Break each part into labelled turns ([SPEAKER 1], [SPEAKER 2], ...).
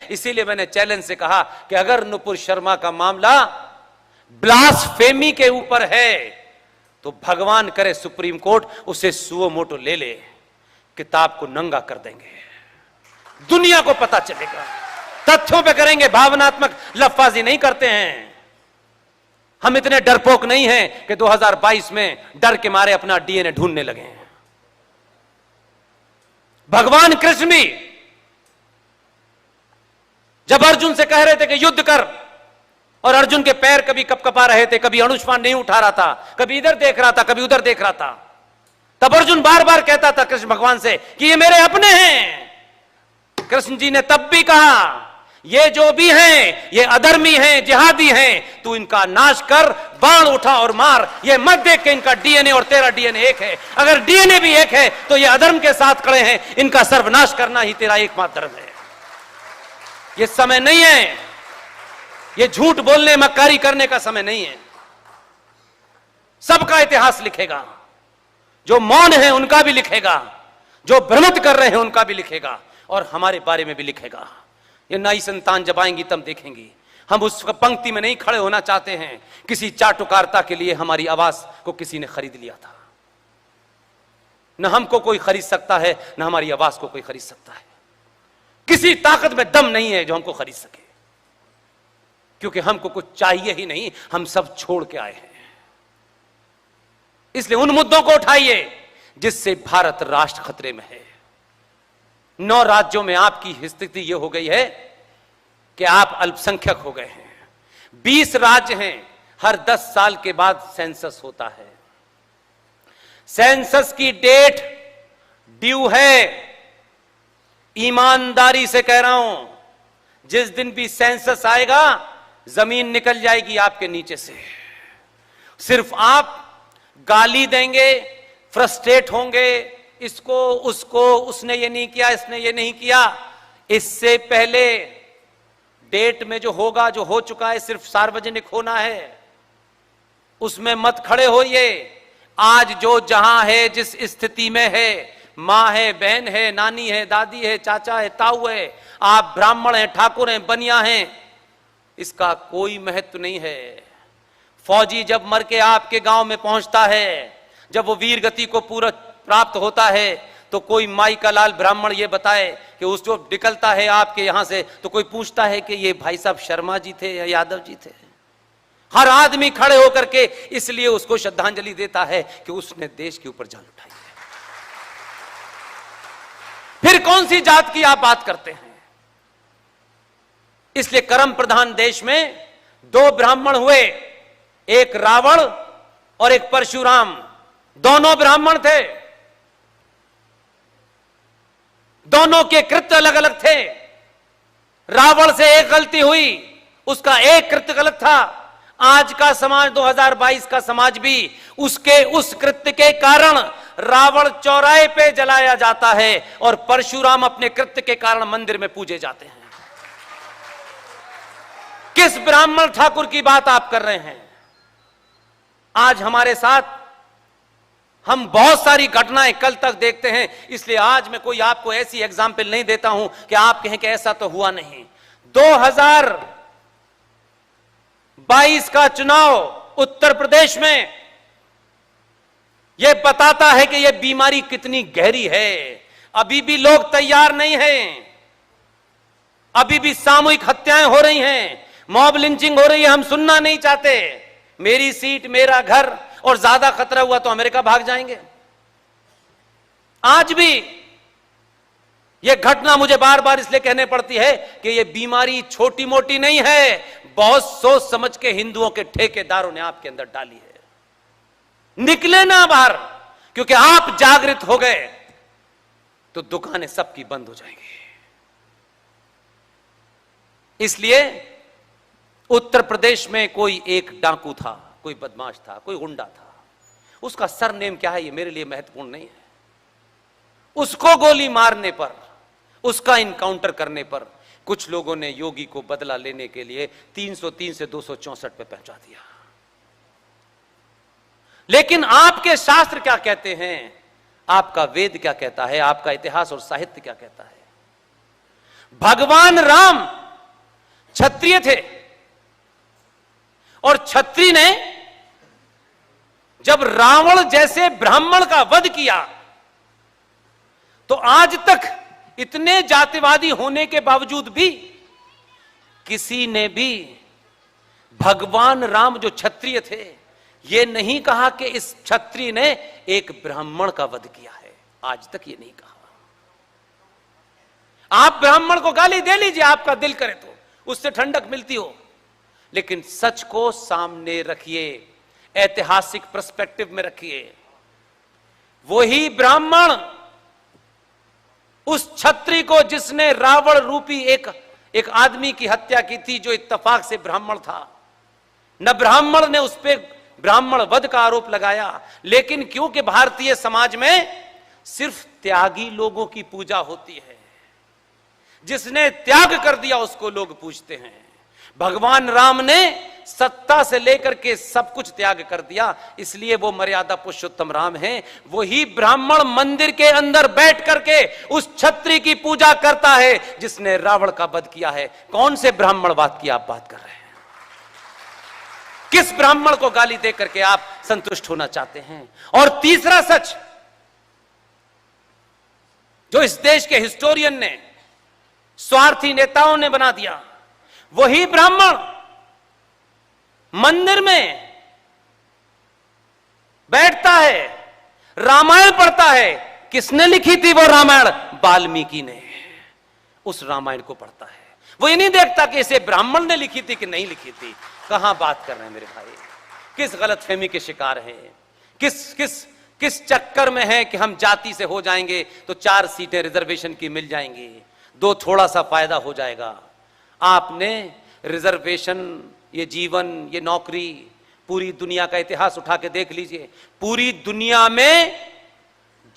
[SPEAKER 1] इसीलिए मैंने चैलेंज से कहा कि अगर नुपुर शर्मा का मामला ब्लास्फेमी के ऊपर है तो भगवान करे सुप्रीम कोर्ट उसे सुओ मोटो ले ले, किताब को नंगा कर देंगे, दुनिया को पता चलेगा। तथ्यों पे करेंगे, भावनात्मक लफाजी नहीं करते हैं। हम इतने डरपोक नहीं हैं कि 2022 में डर के मारे अपना डीएनए ढूंढने लगे हैं। भगवान कृष्ण भी जब अर्जुन से कह रहे थे कि युद्ध कर, और अर्जुन के पैर कभी कपकपा रहे थे, कभी अनुष्मान नहीं उठा रहा था, कभी इधर देख रहा था, कभी उधर देख रहा था, तब अर्जुन बार बार कहता था कृष्ण भगवान से कि ये मेरे अपने हैं। कृष्ण जी ने तब भी कहा ये जो भी हैं ये अधर्मी हैं, जिहादी हैं, तू इनका नाश कर, बाण उठा और मार। ये मत देख के इनका डीएनए और तेरा डीएनए एक है, अगर डीएनए भी एक है तो ये अधर्म के साथ खड़े हैं, इनका सर्वनाश करना ही तेरा एकमात्र धर्म है। ये समय नहीं है, ये झूठ बोलने मक्कारी करने का समय नहीं है। सबका इतिहास लिखेगा, जो मौन है उनका भी लिखेगा, जो भ्रमित कर रहे हैं उनका भी लिखेगा, और हमारे बारे में भी लिखेगा। ये नई संतान जब आएंगी तब देखेंगी। हम उस पंक्ति में नहीं खड़े होना चाहते हैं। किसी चाटुकारिता के लिए हमारी आवाज को किसी ने खरीद लिया था। न हमको कोई खरीद सकता है, न हमारी आवाज को कोई खरीद सकता है। किसी ताकत में दम नहीं है जो हमको खरीद सके, क्योंकि हमको कुछ चाहिए ही नहीं, हम सब छोड़ के आए हैं। इसलिए उन मुद्दों को उठाइए जिससे भारत राष्ट्र खतरे में है। 9 राज्यों में आपकी स्थिति यह हो गई है कि आप अल्पसंख्यक हो गए हैं। 20 राज्य हैं, हर 10 साल के बाद सेंसस होता है। सेंसस की डेट ड्यू है। ईमानदारी से कह रहा हूं, जिस दिन भी सेंसस आएगा जमीन निकल जाएगी आपके नीचे से। सिर्फ आप गाली देंगे, फ्रस्ट्रेट होंगे, इसको उसको, उसने ये नहीं किया, इसने ये नहीं किया। इससे पहले डेट में जो होगा, जो हो चुका है, सिर्फ सार्वजनिक होना है, उसमें मत खड़े होइए। आज जो जहां है, जिस स्थिति में है, मां है, बहन है, नानी है, दादी है, चाचा है, ताऊ है, आप ब्राह्मण हैं, ठाकुर हैं, बनिया हैं, इसका कोई महत्व नहीं है। फौजी जब मर के आपके गांव में पहुंचता है, जब वो वीर गति को पूरा प्राप्त होता है, तो कोई माई का लाल ब्राह्मण ये बताए कि उस जो निकलता है आपके यहां से, तो कोई पूछता है कि ये भाई साहब शर्मा जी थे या यादव जी थे। हर आदमी खड़े होकर के इसलिए उसको श्रद्धांजलि देता है कि उसने देश के ऊपर जान उठाई है। फिर कौन सी जात की आप बात करते हैं? इसलिए कर्म प्रधान देश में 2 ब्राह्मण हुए, एक रावण और एक परशुराम। दोनों ब्राह्मण थे, दोनों के कृत्य अलग अलग थे। रावण से एक गलती हुई, उसका एक कृत्य गलत था। आज का समाज, 2022 का समाज भी उसके उस कृत्य के कारण रावण चौराहे पे जलाया जाता है और परशुराम अपने कृत्य के कारण मंदिर में पूजे जाते हैं। किस ब्राह्मण ठाकुर की बात आप कर रहे हैं? आज हमारे साथ हम बहुत सारी घटनाएं कल तक देखते हैं, इसलिए आज मैं कोई आपको ऐसी एग्जाम्पल नहीं देता हूं कि आप कहें कि ऐसा तो हुआ नहीं। 2022 का चुनाव उत्तर प्रदेश में यह बताता है कि यह बीमारी कितनी गहरी है। अभी भी लोग तैयार नहीं हैं, अभी भी सामूहिक हत्याएं हो रही हैं, मॉब लिंचिंग हो रही है। हम सुनना नहीं चाहते, मेरी सीट मेरा घर, और ज्यादा खतरा हुआ तो अमेरिका भाग जाएंगे। आज भी यह घटना मुझे बार बार इसलिए कहने पड़ती है कि यह बीमारी छोटी मोटी नहीं है, बहुत सोच समझ के हिंदुओं के ठेकेदारों ने आपके अंदर डाली है। निकले ना बाहर, क्योंकि आप जागृत हो गए तो दुकानें सबकी बंद हो जाएंगी। इसलिए उत्तर प्रदेश में कोई एक डाकू था, कोई बदमाश था, कोई गुंडा था। उसका सरनेम क्या है ये मेरे लिए महत्वपूर्ण नहीं है। उसको गोली मारने पर, उसका इनकाउंटर करने पर कुछ लोगों ने योगी को बदला लेने के लिए 303 से 264 पे पहुंचा दिया। लेकिन आपके शास्त्र क्या कहते हैं? आपका वेद क्या कहता है? आपका इतिहास और साहित्य क्या कहता है? भगवान राम क्षत्रिय थे। और क्षत्रिय ने जब रावण जैसे ब्राह्मण का वध किया, तो आज तक इतने जातिवादी होने के बावजूद भी किसी ने भी भगवान राम जो क्षत्रिय थे, यह नहीं कहा कि इस क्षत्रिय ने एक ब्राह्मण का वध किया है। आज तक ये नहीं कहा। आप ब्राह्मण को गाली दे लीजिए, आपका दिल करे तो, उससे ठंडक मिलती हो, लेकिन सच को सामने रखिए, ऐतिहासिक पर्सपेक्टिव में रखिए। वही ब्राह्मण उस क्षत्रिय को, जिसने रावण रूपी एक आदमी की हत्या की थी, जो इत्तेफाक से ब्राह्मण था, न ब्राह्मण ने उस पर ब्राह्मण वध का आरोप लगाया, लेकिन क्योंकि भारतीय समाज में सिर्फ त्यागी लोगों की पूजा होती है, जिसने त्याग कर दिया उसको लोग पूजते हैं। भगवान राम ने सत्ता से लेकर के सब कुछ त्याग कर दिया, इसलिए वो मर्यादा पुरुषोत्तम राम हैं। वही ब्राह्मण मंदिर के अंदर बैठ करके उस क्षत्रिय की पूजा करता है जिसने रावण का वध किया है। कौन से ब्राह्मणवाद की आप बात कर रहे हैं? किस ब्राह्मण को गाली दे करके आप संतुष्ट होना चाहते हैं? और तीसरा सच जो इस देश के हिस्टोरियन ने, स्वार्थी नेताओं ने बना दिया, वही ब्राह्मण मंदिर में बैठता है, रामायण पढ़ता है। किसने लिखी थी वो रामायण? वाल्मीकि ने। उस रामायण को पढ़ता है। वो ये नहीं देखता कि इसे ब्राह्मण ने लिखी थी कि नहीं लिखी थी। कहां बात कर रहे हैं मेरे भाई? किस गलतफहमी के शिकार हैं? किस चक्कर में है कि हम जाति से हो जाएंगे तो 4 सीटें रिजर्वेशन की मिल जाएंगी, 2 थोड़ा सा फायदा हो जाएगा। आपने रिजर्वेशन, ये जीवन, ये नौकरी, पूरी दुनिया का इतिहास उठा के देख लीजिए। पूरी दुनिया में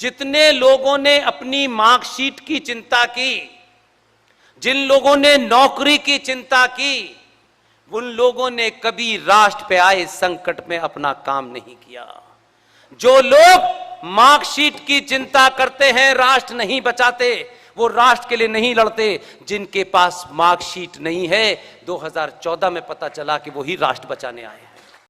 [SPEAKER 1] जितने लोगों ने अपनी मार्कशीट की चिंता की, जिन लोगों ने नौकरी की चिंता की, उन लोगों ने कभी राष्ट्र पे आए संकट में अपना काम नहीं किया। जो लोग मार्कशीट की चिंता करते हैं, राष्ट्र नहीं बचाते, वो राष्ट्र के लिए नहीं लड़ते। जिनके पास मार्कशीट नहीं है, 2014 में पता चला कि वो ही राष्ट्र बचाने आए।